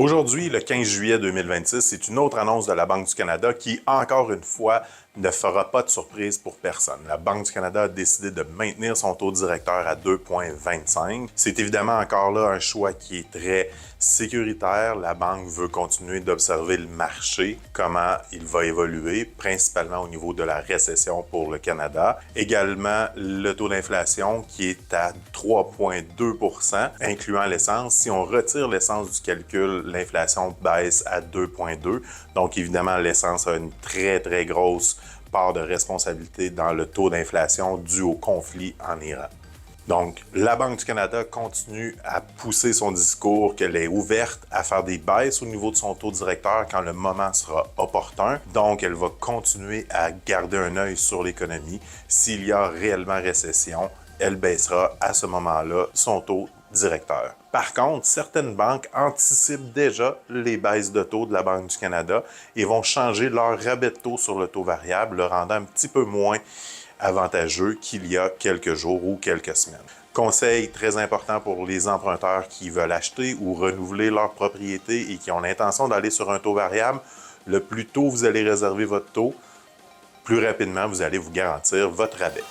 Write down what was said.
Aujourd'hui, le 15 juillet 2026, c'est une autre annonce de la Banque du Canada qui, encore une fois, ne fera pas de surprise pour personne. La Banque du Canada a décidé de maintenir son taux directeur à 2,25. C'est évidemment encore là un choix qui est très sécuritaire. La Banque veut continuer d'observer le marché, comment il va évoluer, principalement au niveau de la récession pour le Canada. Également, le taux d'inflation qui est à 3,2 %, incluant l'essence. Si on retire l'essence du calcul, l'inflation baisse à 2,2 %. Donc, évidemment, l'essence a une très, très grosse part de responsabilité dans le taux d'inflation dû au conflit en Iran. Donc, la Banque du Canada continue à pousser son discours qu'elle est ouverte à faire des baisses au niveau de son taux directeur quand le moment sera opportun. Donc, elle va continuer à garder un œil sur l'économie. S'il y a réellement récession, elle baissera à ce moment-là son taux directeur. Par contre, certaines banques anticipent déjà les baisses de taux de la Banque du Canada et vont changer leur rabais de taux sur le taux variable, le rendant un petit peu moins avantageux qu'il y a quelques jours ou quelques semaines. Conseil très important pour les emprunteurs qui veulent acheter ou renouveler leur propriété et qui ont l'intention d'aller sur un taux variable, le plus tôt vous allez réserver votre taux, plus rapidement vous allez vous garantir votre rabais.